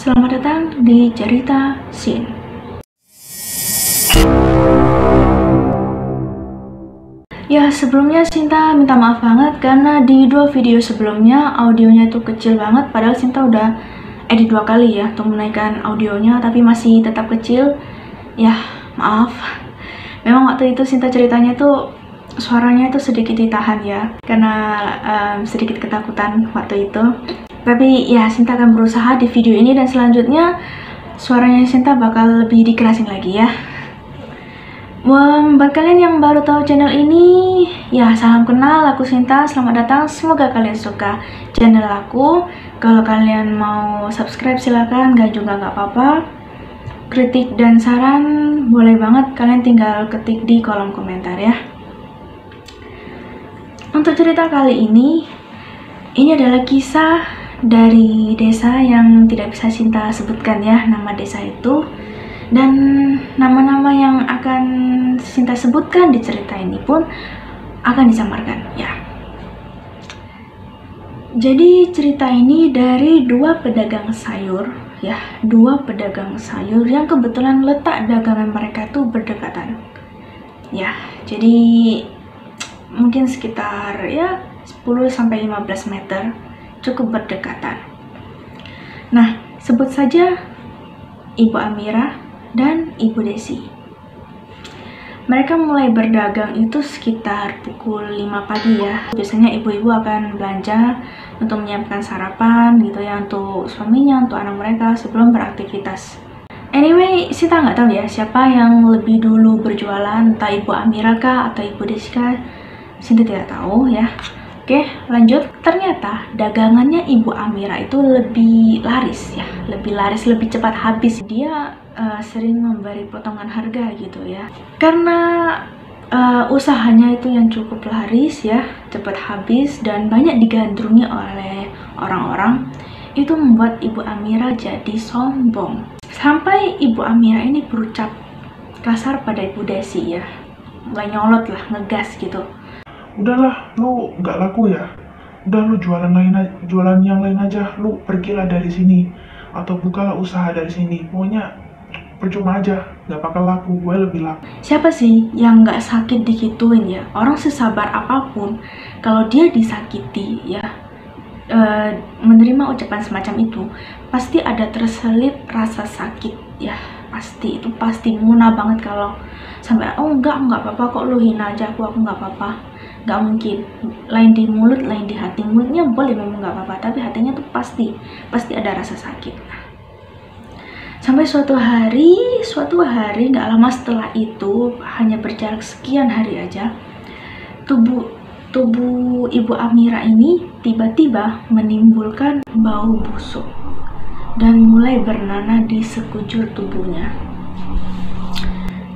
Selamat datang di Cerita Sin. Ya, sebelumnya Sinta minta maaf banget karena di dua video sebelumnya audionya tuh kecil banget, padahal Sinta udah edit 2 kali ya untuk menaikkan audionya, tapi masih tetap kecil. Ya, maaf. Memang waktu itu Sinta ceritanya tuh suaranya tuh sedikit ditahan ya, karena sedikit ketakutan waktu itu. Tapi ya, Sinta akan berusaha di video ini dan selanjutnya suaranya Sinta bakal lebih dikerasin lagi ya. Buat kalian yang baru tahu channel ini, ya salam kenal, aku Sinta, selamat datang. Semoga kalian suka channel aku. Kalau kalian mau subscribe silakan, gak juga gak apa-apa. Kritik dan saran boleh banget, kalian tinggal ketik di kolom komentar ya. Untuk cerita kali ini adalah kisah dari desa yang tidak bisa Sinta sebutkan ya nama desa itu, dan nama-nama yang akan Sinta sebutkan di cerita ini pun akan disamarkan ya. Jadi cerita ini dari dua pedagang sayur ya, dua pedagang sayur yang kebetulan letak dagangan mereka tuh berdekatan ya. Jadi mungkin sekitar ya 10-15 meter, cukup berdekatan. Nah, sebut saja Ibu Amira dan Ibu Desi. Mereka mulai berdagang itu sekitar pukul 5 pagi ya. Biasanya ibu-ibu akan belanja untuk menyiapkan sarapan gitu ya, untuk suaminya, untuk anak mereka sebelum beraktivitas. Anyway, Sinta nggak tahu ya siapa yang lebih dulu berjualan, entah Ibu Amira kah atau Ibu Desi kah. Sinta tidak tahu ya. Oke, lanjut. Ternyata dagangannya Ibu Amira itu lebih laris ya, lebih laris, lebih cepat habis. Dia sering memberi potongan harga gitu ya. Karena usahanya itu yang cukup laris ya, cepat habis dan banyak digandrungi oleh orang-orang, itu membuat Ibu Amira jadi sombong. Sampai Ibu Amira ini berucap kasar pada Ibu Desi ya, mulai nyolot lah, ngegas gitu. Udahlah, lu nggak laku ya. Udah lu jualan yang lain aja. Lu pergilah dari sini atau bukalah usaha dari sini. Pokoknya percuma aja, nggak bakal laku. Gue lebih laku. Siapa sih yang nggak sakit digituin ya? Orang sesabar apapun, kalau dia disakiti ya, menerima ucapan semacam itu, pasti ada terselip rasa sakit ya. Pasti itu pasti muna banget kalau sampai enggak apa-apa kok, lu hina aja aku nggak apa-apa. Nggak mungkin, lain di mulut, lain di hati. Mulutnya boleh memang nggak apa-apa, tapi hatinya tuh pasti ada rasa sakit. Sampai suatu hari nggak lama setelah itu, hanya berjarak sekian hari aja, tubuh Ibu Amira ini tiba-tiba menimbulkan bau busuk dan mulai bernanah di sekujur tubuhnya.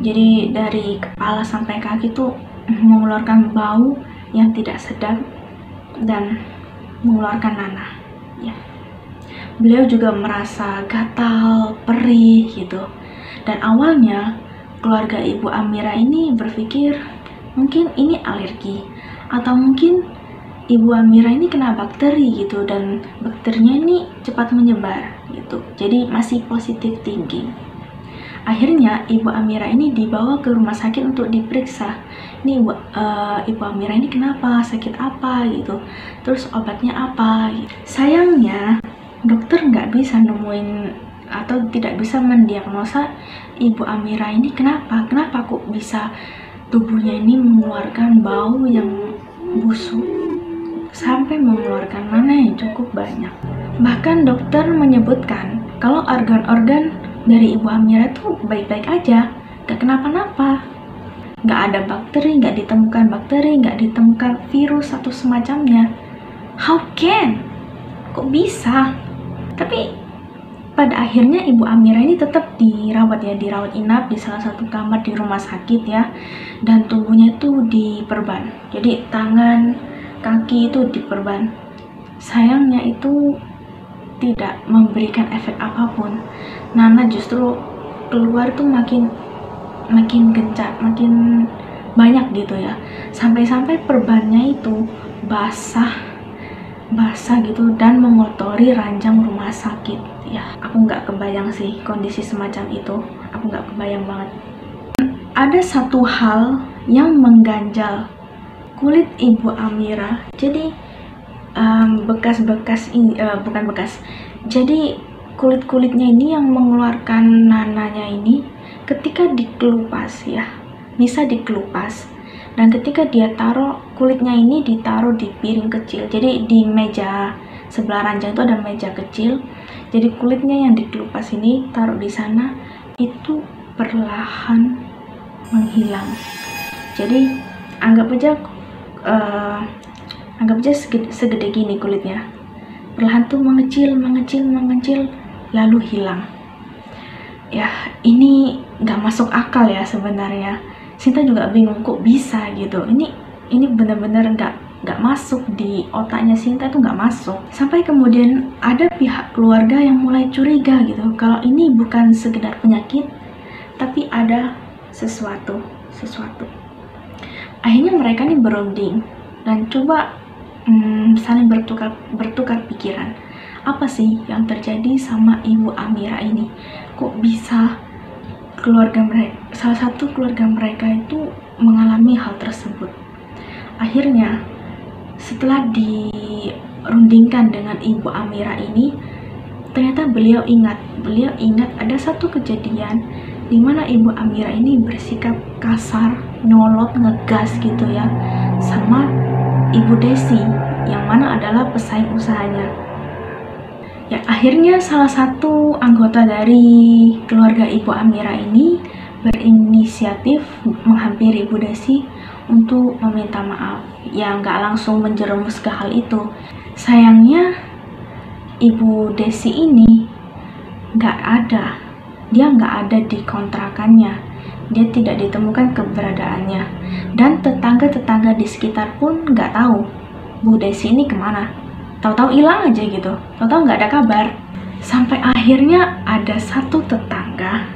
Jadi dari kepala sampai kaki tuh mengeluarkan bau yang tidak sedap dan mengeluarkan nanah ya. Beliau juga merasa gatal, perih gitu. Dan awalnya keluarga Ibu Amira ini berpikir mungkin ini alergi atau mungkin Ibu Amira ini kena bakteri gitu, dan bakterinya ini cepat menyebar gitu. Jadi masih positif thinking. Akhirnya Ibu Amira ini dibawa ke rumah sakit untuk diperiksa. Ini Ibu Amira ini kenapa, sakit apa gitu, terus obatnya apa gitu. Sayangnya dokter nggak bisa nemuin atau tidak bisa mendiagnosa Ibu Amira ini kenapa kok bisa tubuhnya ini mengeluarkan bau yang busuk sampai mengeluarkan nanah yang cukup banyak. Bahkan dokter menyebutkan kalau organ-organ dari Ibu Amira tuh baik-baik aja, gak kenapa-napa, gak ada bakteri, gak ditemukan virus atau semacamnya. How can? Kok bisa? Tapi pada akhirnya Ibu Amira ini tetap dirawat inap di salah satu kamar di rumah sakit ya, dan tubuhnya itu diperban. Jadi tangan, kaki itu diperban. Sayangnya itu tidak memberikan efek apapun. Nanah justru keluar tuh makin gencar, makin banyak gitu ya. Sampai-sampai perbannya itu basah basah gitu dan mengotori ranjang rumah sakit. Ya, aku nggak kebayang sih kondisi semacam itu. Aku nggak kebayang banget. Ada satu hal yang mengganjal kulit Ibu Amira. Jadi bekas-bekas ini bukan bekas. Jadi kulit-kulitnya ini yang mengeluarkan nananya ini ketika dikelupas ya, bisa dikelupas. Dan ketika dia taruh kulitnya ini ditaruh di piring kecil. Jadi di meja sebelah ranjang itu ada meja kecil. Jadi kulitnya yang dikelupas ini taruh di sana itu perlahan menghilang. Jadi anggap aja segede gini kulitnya. Perlahan tuh mengecil lalu hilang. Ya, ini nggak masuk akal ya sebenarnya. Sinta juga bingung kok bisa gitu. Ini benar-benar nggak masuk di otaknya Sinta, tuh nggak masuk. Sampai kemudian ada pihak keluarga yang mulai curiga gitu kalau ini bukan sekedar penyakit tapi ada sesuatu. Akhirnya mereka nih berunding dan coba saling bertukar pikiran. Apa sih yang terjadi sama Ibu Amira ini? Kok bisa salah satu keluarga mereka itu mengalami hal tersebut? Akhirnya setelah dirundingkan dengan Ibu Amira ini, ternyata beliau ingat ada satu kejadian di mana Ibu Amira ini bersikap kasar, nyolot, ngegas gitu ya sama Ibu Desi yang mana adalah pesaing usahanya. Ya, akhirnya salah satu anggota dari keluarga Ibu Amira ini berinisiatif menghampiri Ibu Desi untuk meminta maaf. Ya, nggak langsung menjerumus ke hal itu. Sayangnya Ibu Desi ini dia nggak ada di kontrakannya. Dia tidak ditemukan keberadaannya. Dan tetangga-tetangga di sekitar pun nggak tahu Bu Desi ini kemana. Tahu-tahu hilang aja gitu, tahu-tahu nggak ada kabar. Sampai akhirnya ada satu tetangga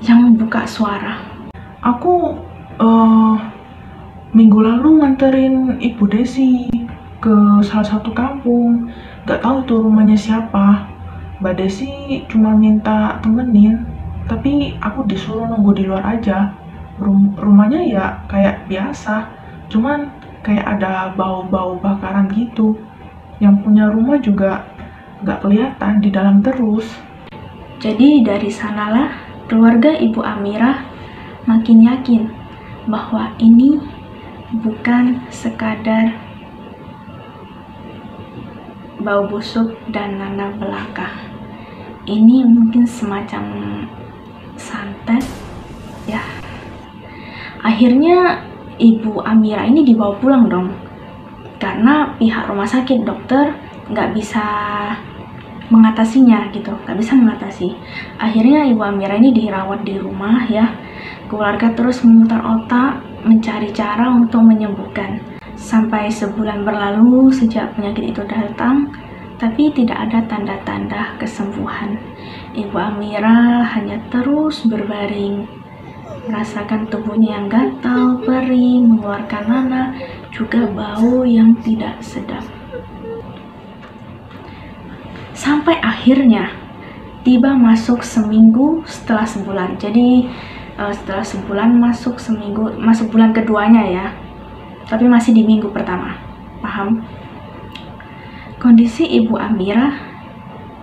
yang buka suara. Aku minggu lalu nganterin Ibu Desi ke salah satu kampung. Gak tahu tuh rumahnya siapa. Mbak Desi cuma minta temenin, tapi aku disuruh nunggu di luar aja. Rumahnya ya kayak biasa, cuman kayak ada bau-bau bakaran gitu. Yang punya rumah juga gak kelihatan, di dalam terus. Jadi dari sanalah keluarga Ibu Amira makin yakin bahwa ini bukan sekadar bau busuk dan nanah belaka. Ini mungkin semacam santet ya. Akhirnya Ibu Amira ini dibawa pulang dong, karena pihak rumah sakit dokter nggak bisa mengatasinya gitu, nggak bisa mengatasi. Akhirnya Ibu Amira ini dirawat di rumah ya. Keluarga terus memutar otak mencari cara untuk menyembuhkan. Sampai sebulan berlalu sejak penyakit itu datang, tapi tidak ada tanda-tanda kesembuhan. Ibu Amira hanya terus berbaring, merasakan tubuhnya yang gatal, perih, mengeluarkan nanah, juga bau yang tidak sedap. Sampai akhirnya tiba masuk seminggu setelah sebulan. Jadi setelah sebulan masuk bulan keduanya ya. Tapi masih di minggu pertama. Paham? Kondisi Ibu Amira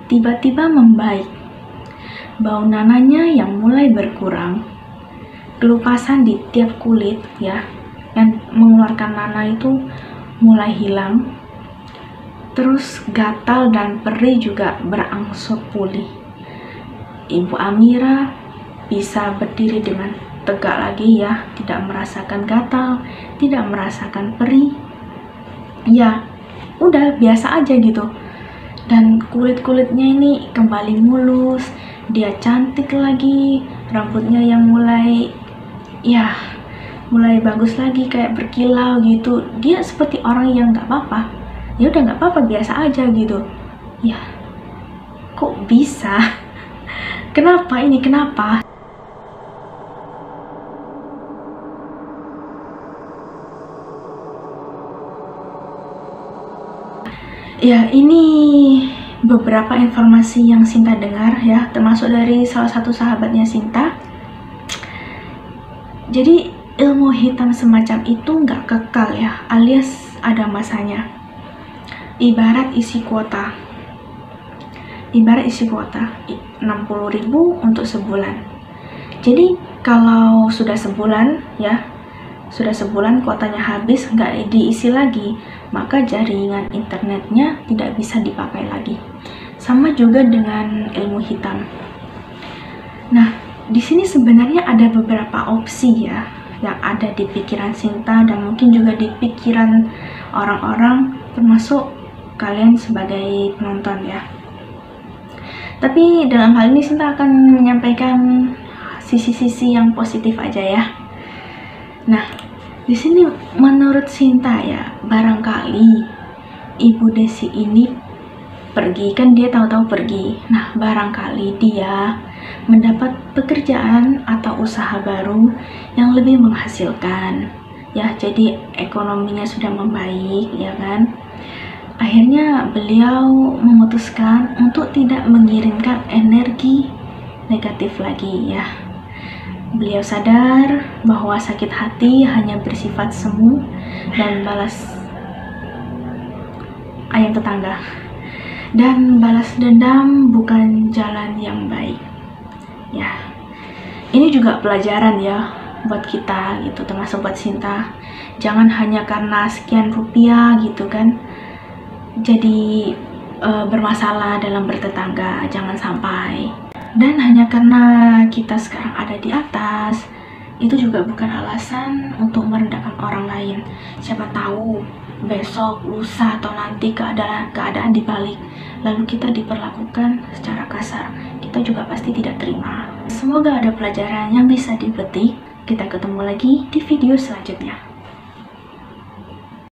tiba-tiba membaik. Bau nananya yang mulai berkurang. Kelupasan di tiap kulit ya yang mengeluarkan nanah itu mulai hilang. Terus gatal dan perih juga berangsur pulih. Ibu Amira bisa berdiri dengan tegak lagi ya, tidak merasakan gatal, tidak merasakan perih. Ya, udah biasa aja gitu. Dan kulit-kulitnya ini kembali mulus, dia cantik lagi, rambutnya yang mulai bagus lagi, kayak berkilau gitu. Dia seperti orang yang nggak apa-apa. Ya udah nggak apa-apa, biasa aja gitu. Ya, kok bisa? Kenapa ini? Kenapa? Ya, ini beberapa informasi yang Sinta dengar ya, termasuk dari salah satu sahabatnya Sinta. Jadi ilmu hitam semacam itu nggak kekal ya, alias ada masanya. Ibarat isi kuota 60.000 untuk sebulan. Jadi kalau sudah sebulan kuotanya habis, nggak diisi lagi, maka jaringan internetnya tidak bisa dipakai lagi. Sama juga dengan ilmu hitam. Nah, di sini sebenarnya ada beberapa opsi ya yang ada di pikiran Sinta dan mungkin juga di pikiran orang-orang, termasuk kalian sebagai penonton ya. Tapi dalam hal ini Sinta akan menyampaikan sisi-sisi yang positif aja ya. Nah, di sini menurut Sinta ya, barangkali Ibu Desi ini pergi, kan dia tahu-tahu pergi. Nah, barangkali dia mendapat pekerjaan atau usaha baru yang lebih menghasilkan. Ya, jadi ekonominya sudah membaik, ya kan? Akhirnya beliau memutuskan untuk tidak mengirimkan energi negatif lagi ya. Beliau sadar bahwa sakit hati hanya bersifat semu dan balas ayam tetangga. Dan balas dendam bukan jalan yang baik. Ya, ini juga pelajaran ya buat kita gitu, termasuk buat Sinta. Jangan hanya karena sekian rupiah gitu kan, jadi bermasalah dalam bertetangga, jangan sampai. Dan hanya karena kita sekarang ada di atas, itu juga bukan alasan untuk merendahkan orang lain. Siapa tahu besok, lusa, atau nanti keadaan dibalik, lalu kita diperlakukan secara kasar, kita juga pasti tidak terima. Semoga ada pelajaran yang bisa dipetik. Kita ketemu lagi di video selanjutnya.